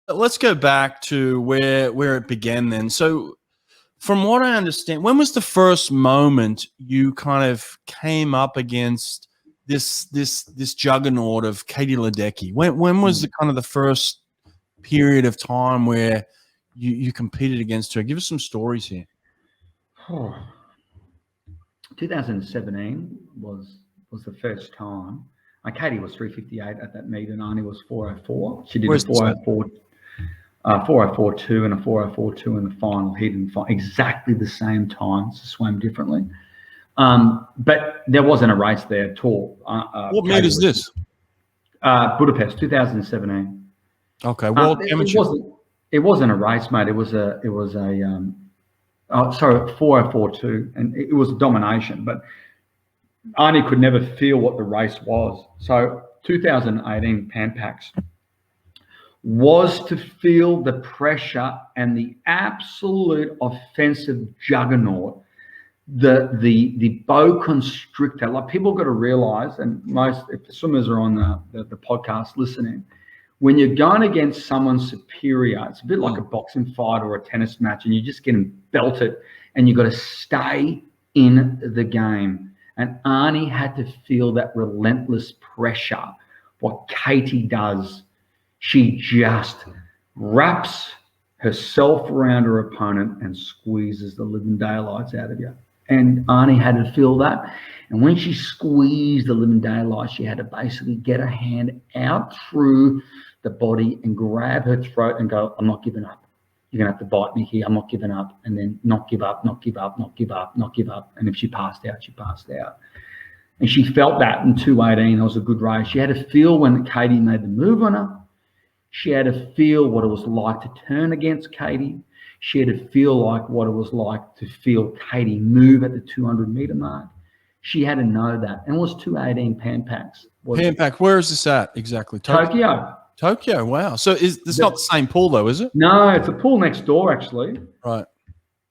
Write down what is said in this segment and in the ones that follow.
Let's go back to where it began then. So from what I understand, when was the first moment you kind of came up against this juggernaut of Katie Ledecky? When was the kind of the first period of time where you competed against her? Give us some stories here. 2017 was the first time. Katie was 358 at that meet, and Arnie was 404. She did a 404. 404.2 and a 404.2 in the final heat, and exactly the same times, swam differently. But there wasn't a race there at all. What meet is this? Budapest, 2017. Okay, World Amateur. It wasn't a race, mate. It was a 404.2, and it was a domination. But Arnie could never feel what the race was. So 2018 Pan Pacs was to feel the pressure and the absolute offensive juggernaut, the boa constrictor. Like, people got to realize, and most, if the swimmers are on the podcast listening, when you're going against someone superior, it's a bit like a boxing fight or a tennis match, and you're just getting belted, and you've got to stay in the game. And Arnie had to feel that relentless pressure. What Katie does, she just wraps herself around her opponent and squeezes the living daylights out of you. And Arnie had to feel that. And when she squeezed the living daylights, she had to basically get her hand out through the body and grab her throat and go, I'm not giving up. You're going to have to bite me here. I'm not giving up. And then not give up, not give up, not give up, not give up. And if she passed out, she passed out. And she felt that in 218. It was a good race. She had to feel when Katie made the move on her. She had to feel what it was like to turn against Katie. She had to feel like what it was like to feel Katie move at the 200-meter mark. She had to know that. And it was 218 Pan Pacs. Pan Pac, where is this at exactly? Tokyo. Tokyo, wow. So it's not the same pool though, is it? No, it's a pool next door actually. Right.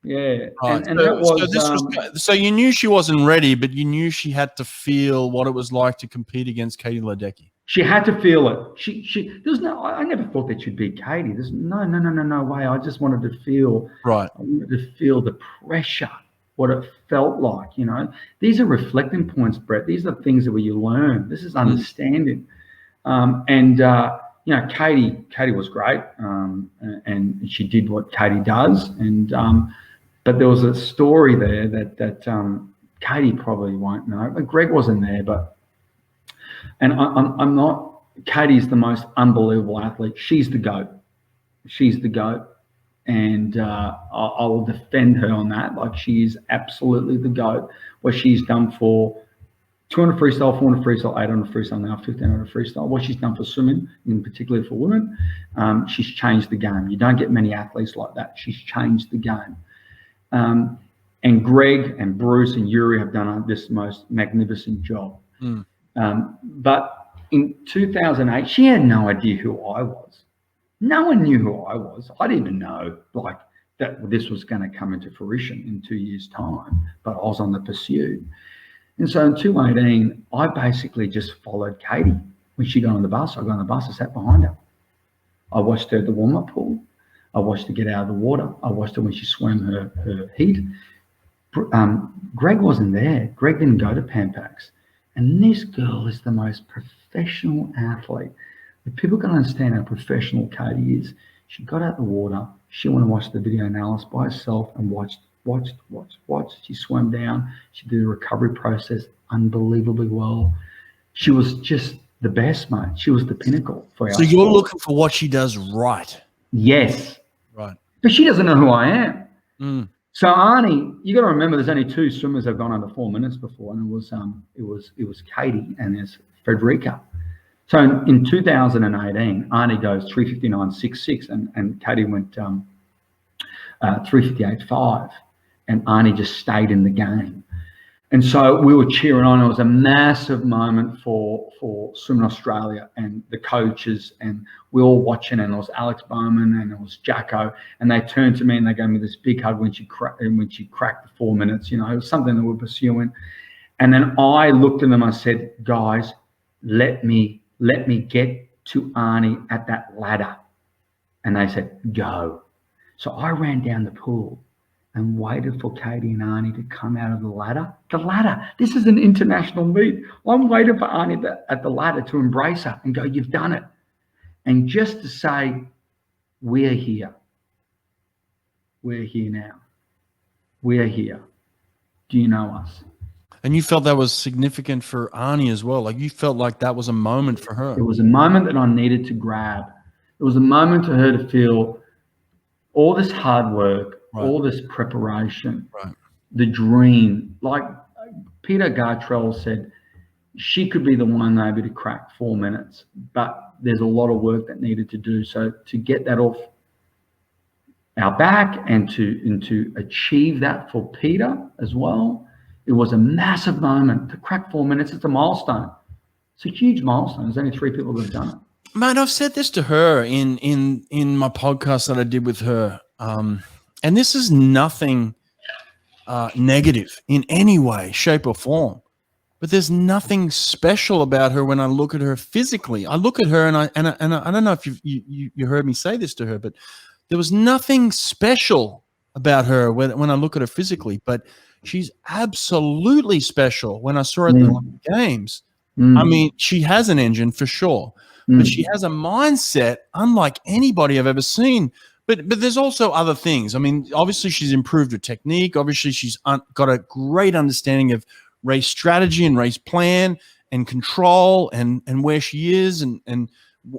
Yeah. Right. And that was, so you knew she wasn't ready, but you knew she had to feel what it was like to compete against Katie Ledecky. She had to feel it. There's no. I never thought that she'd beat Katie. There's no way. I just wanted to feel. Right. I wanted to feel the pressure, what it felt like. You know, these are reflecting points, Brett. These are things that you learn. This is understanding. You know, Katie was great, and she did what Katie does. And but there was a story there that Katie probably won't know. But Greg wasn't there, but. And I'm not, Katie's the most unbelievable athlete. She's the GOAT. She's the GOAT. And I will defend her on that. Like, she is absolutely the GOAT. What she's done for 200 freestyle, 400 freestyle, 800 freestyle, now 1500 freestyle. What she's done for swimming, in particular for women, she's changed the game. You don't get many athletes like that. She's changed the game. And Greg and Bruce and Yuri have done this most magnificent job. But in 2008, she had no idea who I was. No one knew who I was. I didn't even know like that this was going to come into fruition in 2 years' time, but I was on the pursuit. And so in 2018, I basically just followed Katie. When she got on the bus, I got on the bus, I sat behind her. I watched her at the warm-up pool. I watched her get out of the water. I watched her when she swam her heat. Greg wasn't there. Greg didn't go to Pan Pacs. And this girl is the most professional athlete. If people can understand how professional Katie is, she got out of the water. She went and watched the video analysis by herself and watched. She swam down. She did the recovery process unbelievably well. She was just the best, mate. She was the pinnacle for us. So you're looking for what she does right. Yes. Right. But she doesn't know who I am. Mm. So Arnie, you got to remember, there's only two swimmers that have gone under 4 minutes before, and it was Katie and there's Frederica. So in 2018, Arnie goes 3:59.66, and Katie went 3:58.5, and Arnie just stayed in the game. And so we were cheering on. It was a massive moment for Swimming Australia and the coaches, and we were all watching, and it was Alex Bowman and it was Jacko, and they turned to me and they gave me this big hug when she cracked the 4 minutes. You know, it was something that we're pursuing. And then I looked at them, I said, guys, let me get to Arnie at that ladder. And they said, go. So I ran down the pool and waited for Katie and Arnie to come out of the ladder. The ladder. This is an international meet. I'm waiting for Arnie at the ladder to embrace her and go, you've done it. And just to say, we're here. We're here now. We're here. Do you know us? And you felt that was significant for Arnie as well. Like you felt like that was a moment for her. It was a moment that I needed to grab. It was a moment for her to feel all this hard work, right. all this preparation, right. the dream. Like Peter Gartrell said, she could be the one maybe to crack 4 minutes, but there's a lot of work that needed to do. So to get that off our back and to achieve that for Peter as well, it was a massive moment. To crack 4 minutes, it's a milestone. It's a huge milestone. There's only 3 people that have done it. Mate, I've said this to her in my podcast that I did with her, and this is nothing negative in any way, shape, or form. But there's nothing special about her when I look at her physically. I look at her and I don't know if you heard me say this to her, but there was nothing special about her when I look at her physically. But she's absolutely special when I saw her at the Olympic Games. I mean, she has an engine for sure. But she has a mindset unlike anybody I've ever seen. But there's also other things. I mean, obviously she's improved her technique. Obviously she's got a great understanding of race strategy and race plan and control and where she is and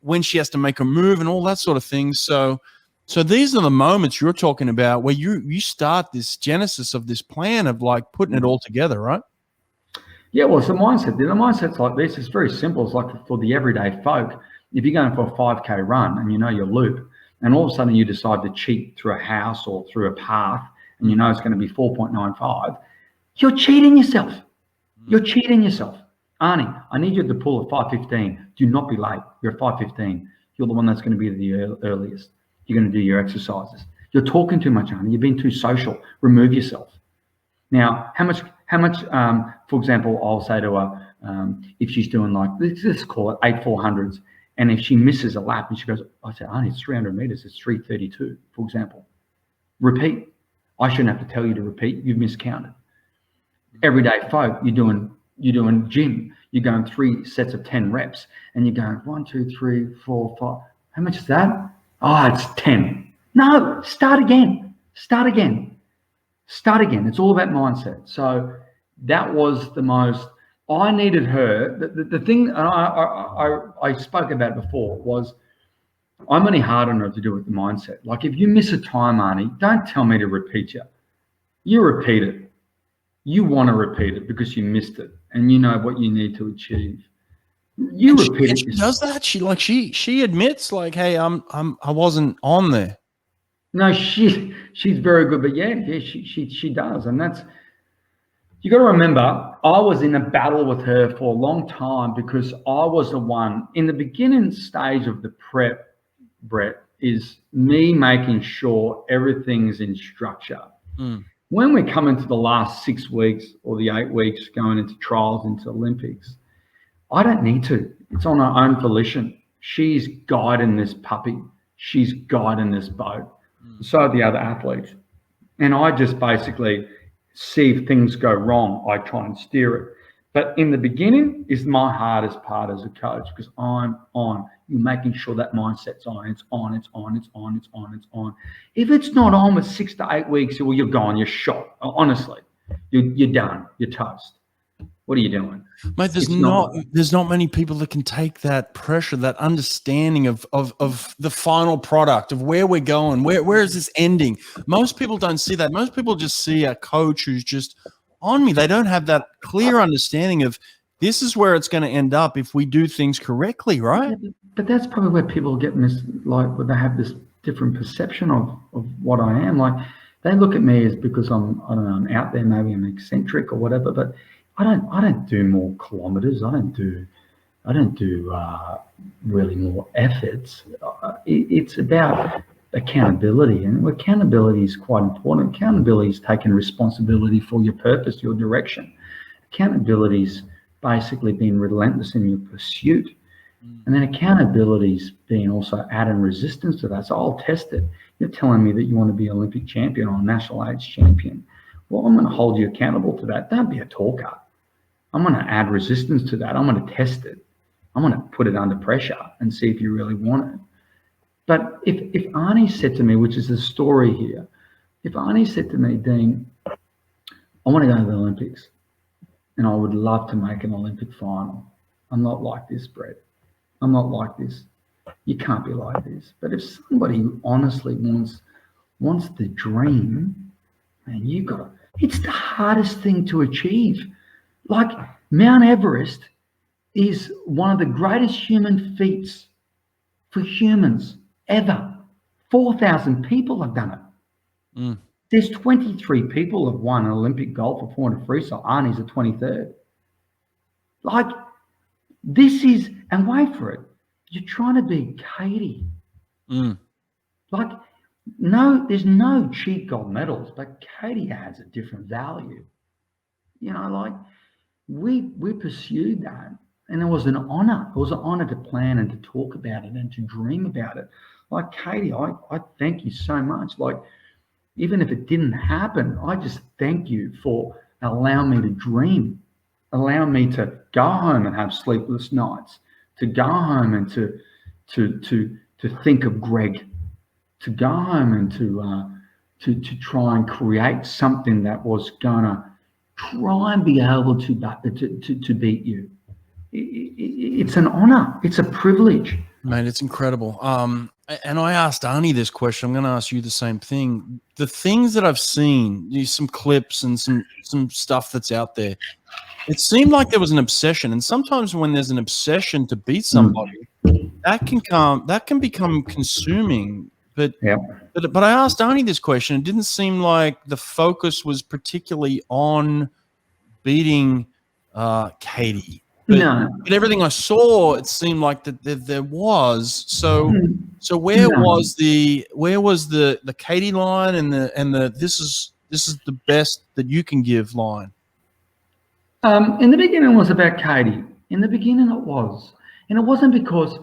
when she has to make a move and all that sort of thing. So these are the moments you're talking about where you start this genesis of this plan of like putting it all together, right? Yeah, well, it's a mindset. The mindset's like this. It's very simple. It's like for the everyday folk. If you're going for a 5K run and you know your loop, and all of a sudden you decide to cheat through a house or through a path, and you know it's going to be 4.95, you're cheating yourself. You're cheating yourself. Arnie, I need you at the pool at 5:15. Do not be late. You're at 5:15. You're the one that's going to be the earliest. You're going to do your exercises. You're talking too much, Arnie. You've been too social. Remove yourself. Now, how much, for example, I'll say to her, if she's doing like, let's call it 8/400s, and if she misses a lap and she goes, I say, Arnie, it's 300 meters, it's 3:32, for example. Repeat. I shouldn't have to tell you to repeat. You've miscounted. Everyday folk, you're doing gym. You're going 3 sets of 10 reps, and you're going 1, 2, 3, 4, 5. How much is that? Oh, it's 10. No, start again. Start again. Start again. It's all about mindset. So that was the most, I needed her. The thing I spoke about before was I'm only hard on her to do with the mindset. Like if you miss a time, Arnie, don't tell me to repeat you. You repeat it. You want to repeat it because you missed it and you know what you need to achieve. You repeat it. She does that. She admits like, hey, I wasn't on there. No, she's very good, but yeah, she does, and that's, you got to remember, I was in a battle with her for a long time because I was the one in the beginning stage of the prep. Brett, is me making sure everything's in structure. When we come into the last 6 weeks or the 8 weeks going into trials, into Olympics, I don't need to. It's on her own volition. She's guiding this puppy. She's guiding this boat. So are the other athletes. And I just basically see if things go wrong, I try and steer it. But in the beginning is my hardest part as a coach because I'm on. You're making sure that mindset's on. It's on, it's on, it's on, it's on, it's on. If it's not on with 6 to 8 weeks, well, you're gone, you're shot. Honestly, you're done, you're toast. What are you doing? Mate, there's not many people that can take that pressure, that understanding of the final product, of where we're going, where is this ending. Most people don't see that. Most people just see a coach who's just on me. They don't have that clear understanding of this is where it's going to end up if we do things correctly, right? Yeah, but that's probably where people get where they have this different perception of what I am. Like they look at me as because I'm out there, maybe I'm eccentric or whatever, but I don't do more kilometers. I don't do really more efforts. It's about accountability, and accountability is quite important. Accountability is taking responsibility for your purpose, your direction. Accountability is basically being relentless in your pursuit. And then accountability's being also added resistance to that. So I'll test it. You're telling me that you want to be Olympic champion or national age champion. Well, I'm going to hold you accountable to that. Don't be a talker. I'm going to add resistance to that. I'm going to test it. I'm going to put it under pressure and see if you really want it. But if Arnie said to me, which is the story here, if Arnie said to me, Dean, I want to go to the Olympics and I would love to make an Olympic final. I'm not like this, Brett. I'm not like this. You can't be like this. But if somebody honestly wants the dream, man, you've got to, it's the hardest thing to achieve. Like Mount Everest is one of the greatest human feats for humans ever. 4,000 people have done it. There's 23 people have won an Olympic gold for 400 freestyle. Arnie's the 23rd. Like, this is, and wait for it, you're trying to be Katie. Like, no, there's no cheap gold medals, but Katie has a different value. You know, like, we pursued that, and it was an honor. It was an honor to plan and to talk about it and to dream about it. Like, Katie, I thank you so much. Like, even if it didn't happen, I just thank you for allowing me to dream, allowing me to go home and have sleepless nights, to go home and to think of Greg, to go home and to try and create something that was gonna try and be able to beat you. It's an honor. It's a privilege. Mate, it's incredible. And I asked Arnie this question. I'm going to ask you the same thing. The things that I've seen, some clips and some stuff that's out there, it seemed like there was an obsession. And sometimes when there's an obsession to beat somebody, that can become consuming. But I asked Arnie this question. It didn't seem like the focus was particularly on beating Katie. But everything I saw, it seemed like that there was. So where was the Katie line and the this is the best that you can give line? In the beginning, it was about Katie. In the beginning, it was, and it wasn't because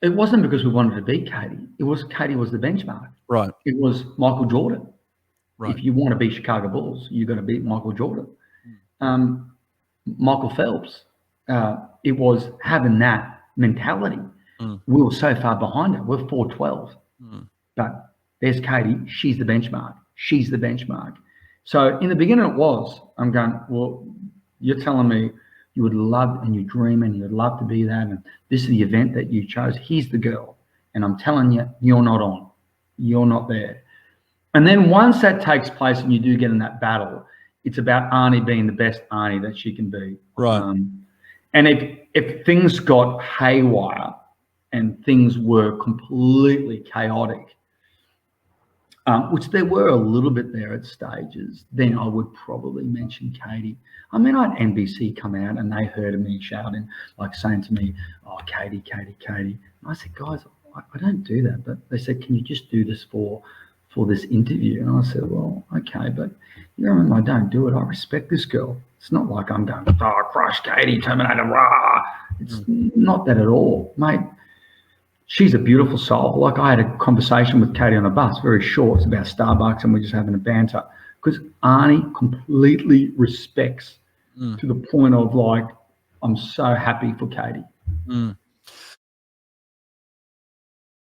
we wanted to beat Katie. It was Katie was the benchmark. Right. It was Michael Jordan. Right. If you want to beat Chicago Bulls, you're going to beat Michael Jordan. Michael Phelps. It was having that mentality. We were so far behind her. We're 412. But there's Katie. She's the benchmark. She's the benchmark. So in the beginning it was, I'm going, well, you're telling me you would love and you dream and you'd love to be that. And this is the event that you chose. Here's the girl. And I'm telling you, you're not on. You're not there. And then once that takes place and you do get in that battle, it's about Arnie being the best Arnie that she can be. Right. And if things got haywire and things were completely chaotic, which there were a little bit there at stages, then I would probably mention Katie. I mean, I had NBC come out and they heard me shouting, like saying to me, oh, Katie, Katie, Katie. And I said, guys, I don't do that. But they said, can you just do this for this interview? And I said, well, okay, but you remember, I don't do it. I respect this girl. It's not like I'm going, oh, crush Katie, Terminator, rah. It's not that at all, mate. She's a beautiful soul. Like, I had a conversation with Katie on the bus, very short. It's about Starbucks and we're just having a banter. Because Arnie completely respects to the point of, like, I'm so happy for Katie.